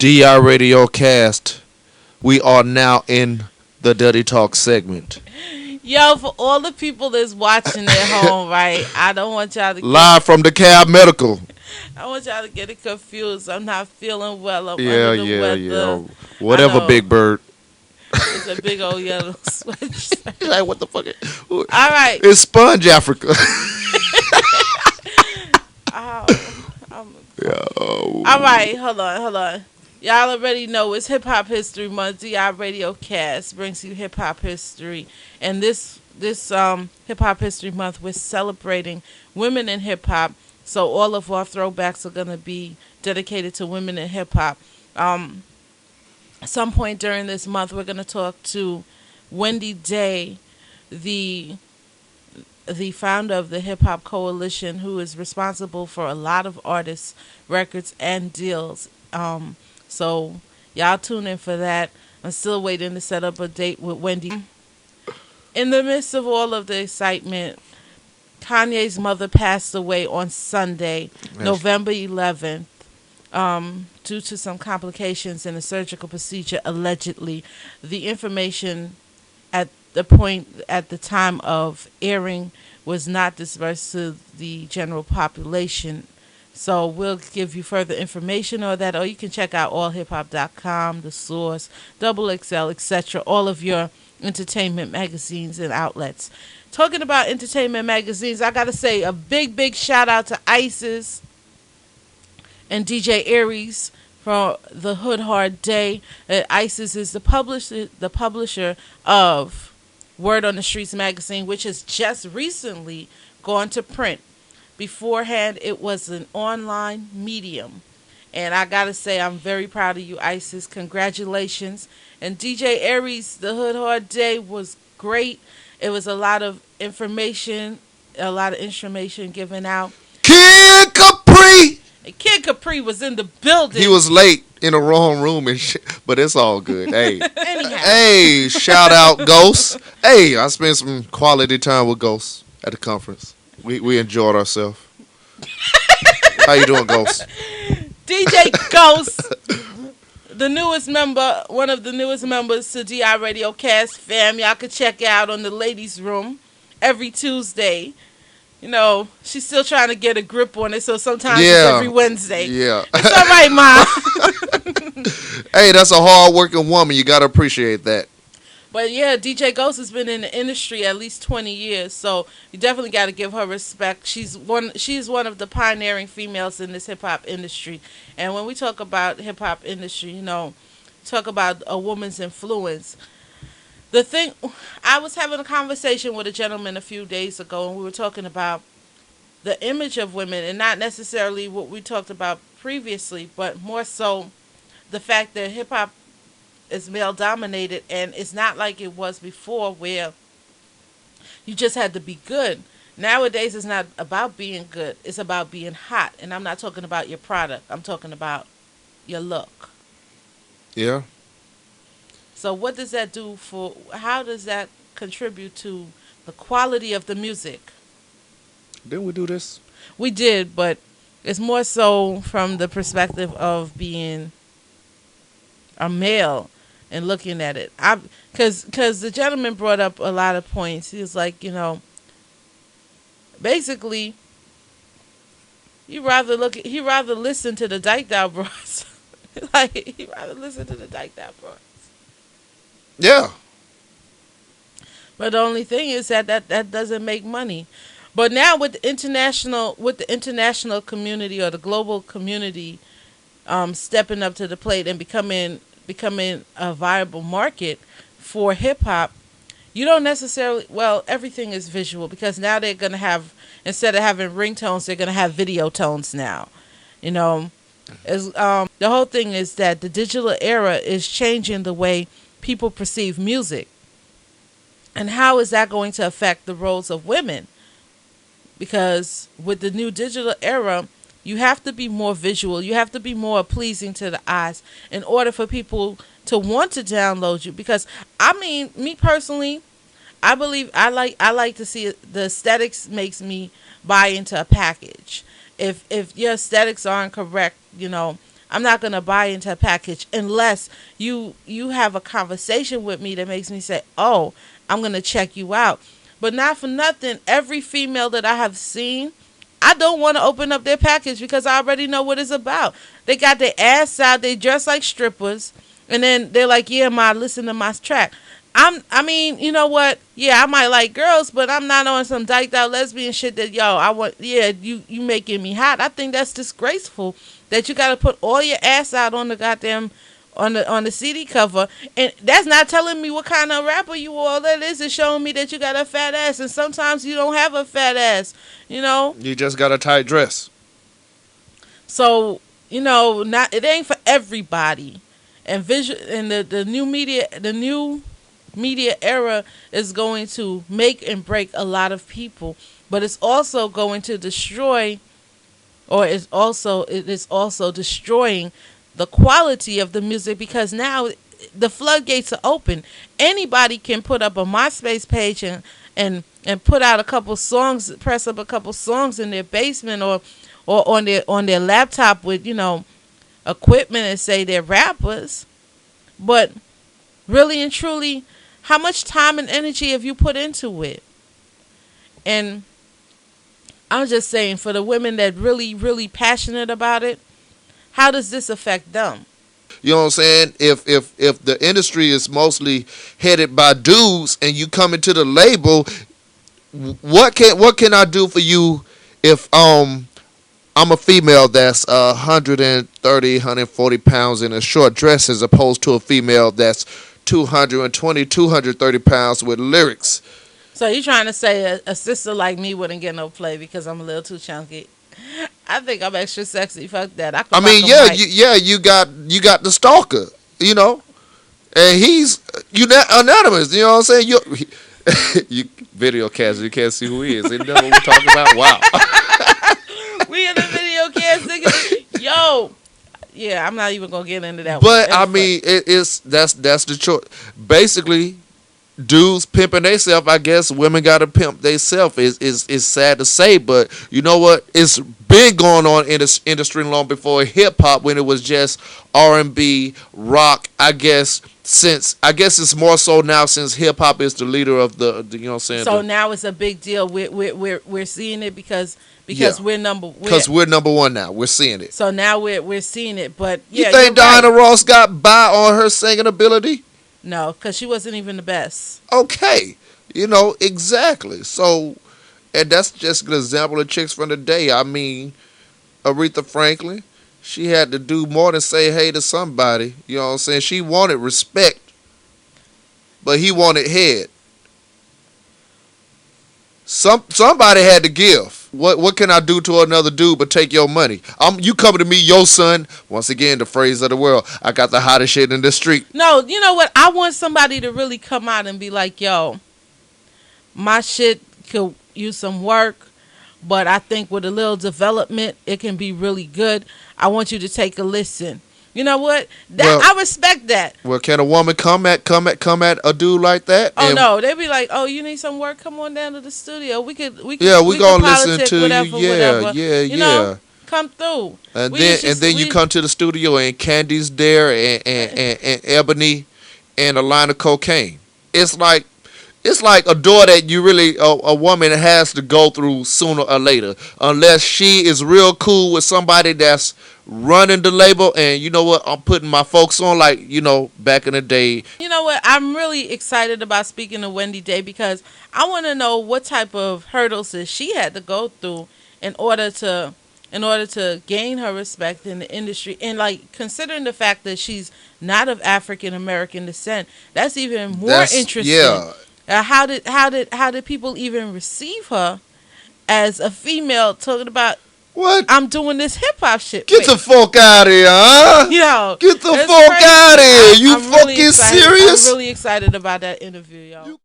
D.I RadioCast. We are now in the Dirty Talk segment. Yo, for all the people that's watching at home, right? I don't want y'all to Live from the Cab Medical. I want y'all to get it confused. I'm not feeling well. I'm Yeah, under the yeah, weather. yeah. I Whatever, know Big Bird. it's a big old yellow sweatshirt. Like, what the fuck? All right. It's Sponge Africa. All right. Hold on. Y'all already know it's Hip Hop History Month. D.I RadioCast brings you hip hop history, and this Hip Hop History Month we're celebrating women in hip hop. So all of our throwbacks are gonna be dedicated to women in hip hop. At some point during this month, we're gonna talk to Wendy Day, the founder of the Hip Hop Coalition, who is responsible for a lot of artists, records, and deals. So y'all tune in for that. I'm still waiting to set up a date with Wendy. In the midst of all of the excitement, Kanyes Mother passed away on Sunday, November 11th, due to some complications in a surgical procedure, allegedly. The information at the time of airing was not dispersed to the general population. So we'll give you further information on that, or you can check out allhiphop.com, The Source, Double XL, etc., all of your entertainment magazines and outlets. Talking about entertainment magazines, I got to say a big, big shout out to ISIS and DJ Aries for the Hood Hard Day. ISIS is the publisher of Word on the Streets magazine, which has just recently gone to print. Beforehand, it was an online medium. And I got to say, I'm very proud of you, ISIS. Congratulations. And DJ Aries, the Hood Hard Day was great. It was a lot of information given out. Kid Capri! And Kid Capri was in the building. He was late in the wrong room and shit, but it's all good. Hey. Anyhow. Hey, shout out Ghost. Hey, I spent some quality time with Ghost at the conference. We enjoyed ourselves. How you doing, Ghost? DJ Ghost, the newest member, one of the newest members to D.I RadioCast fam. Y'all can check out on the ladies' room every Tuesday. You know, she's still trying to get a grip on it, so sometimes it's every Wednesday. Yeah. It's all right, Mom. Hey, that's a hard-working woman. You got to appreciate that. But yeah, DJ Ghost has been in the industry at least 20 years, so you definitely got to give her respect. She's one of the pioneering females in this hip hop industry. And when we talk about hip hop industry, you know, talk about a woman's influence. The thing, I was having a conversation with a gentleman a few days ago, and we were talking about the image of women, and not necessarily what we talked about previously, but more so the fact that hip hop is male dominated, and it's not like it was before where you just had to be good. Nowadays it's not about being good, it's about being hot. And I'm not talking about your product, I'm talking about your look. Yeah. So what does that do for, how does that contribute to the quality of the music? Didn't we do this? We did, but it's more so from the perspective of being a male and looking at it. Because the gentleman brought up a lot of points. He was like, you know, basically, he rather listen to the Dyke Down Bros. Like, he rather listen to the Dyke Down Bros. Yeah. But the only thing is that doesn't make money. But now with the international community or the global community stepping up to the plate and becoming a viable market for hip hop, you don't necessarily, well, everything is visual, because now they're going to have, instead of having ringtones, they're going to have video tones now. You know, the whole thing is that the digital era is changing the way people perceive music. And how is that going to affect the roles of women? Because with the new digital era, you have to be more visual. You have to be more pleasing to the eyes in order for people to want to download you. Because, I mean, me personally, I believe I like to see it. The aesthetics makes me buy into a package. If your aesthetics aren't correct, you know, I'm not gonna buy into a package unless you have a conversation with me that makes me say, oh, I'm gonna check you out. But not for nothing, every female that I have seen, I don't want to open up their package because I already know what it's about. They got their ass out, they dress like strippers, and then they're like, yeah, ma, listen to my track. I mean, you know what? Yeah, I might like girls, but I'm not on some dyked out lesbian shit that, yo, I want, yeah, you making me hot. I think that's disgraceful that you got to put all your ass out on the goddamn, on the CD cover. And that's not telling me what kind of rapper you are. All that is showing me that you got a fat ass. And sometimes you don't have a fat ass, you know? You just got a tight dress. So, you know, not it ain't for everybody. And the new media era is going to make and break a lot of people, but it's also going to destroy, or it is also destroying the quality of the music, because now the floodgates are open. Anybody can put up a MySpace page and put out a couple songs, press up a couple songs in their basement or on their laptop with, you know, equipment, and say they're rappers. But really and truly, how much time and energy have you put into it? And I'm just saying, for the women that really, really passionate about it, how does this affect them? You know what I'm saying? If the industry is mostly headed by dudes and you come into the label, what can I do for you if I'm a female that's 130, 140 pounds in a short dress, as opposed to a female that's 220, 230 pounds with lyrics? So you trying to say a sister like me wouldn't get no play because I'm a little too chunky? I think I'm extra sexy. Fuck that. I mean, yeah, you got the stalker, you know, and he's anonymous. You know what I'm saying? You video cast, you can't see who he is. You know what we're talking about? Wow. We in the video cast, nigga. Yo. Yeah, I'm not even gonna get into that. But I mean, that's the choice. Basically, dudes pimping themselves. I guess women gotta pimp themselves. Is sad to say, but you know what? It's been going on in this industry long before hip hop, when it was just R&B, rock. I guess it's more so now, since hip hop is the leader of the you know what I'm saying. So now it's a big deal. We're seeing it because we're number one now. We're seeing it. So now we're seeing it. But yeah, you think Diana Ross got by on her singing ability? No, because she wasn't even the best. Okay, you know exactly. So, and that's just an example of chicks from the day. I mean, Aretha Franklin, she had to do more than say hey to somebody. You know what I'm saying? She wanted respect, but he wanted head. Somebody had to give. What can I do to another dude but take your money? You coming to me, your son. Once again, the phrase of the world. I got the hottest shit in the street. No, you know what? I want somebody to really come out and be like, yo, my shit could use some work, but I think with a little development, it can be really good. I want you to take a listen. You know what? I respect that. Well, can a woman come at a dude like that? Oh no, they be like, "Oh, you need some work? Come on down to the studio. We could yeah, we gonna listen to whatever, you. Whatever. You know, come through." And then you come to the studio and Candy's there and Ebony and a line of cocaine. It's like a door that you really a woman has to go through sooner or later, unless she is real cool with somebody that's running the label. And you know what, I'm putting my folks on, like, you know, back in the day. You know what, I'm really excited about speaking to Wendy Day, because I want to know what type of hurdles that she had to go through in order to gain her respect in the industry. And like, considering the fact that she's not of African American descent, that's even more interesting. Yeah. How did people even receive her as a female talking about, what? I'm doing this hip hop shit. Get the fuck out of here, huh? Yo, get the fuck out of here. You fucking really serious? I'm really excited about that interview, y'all.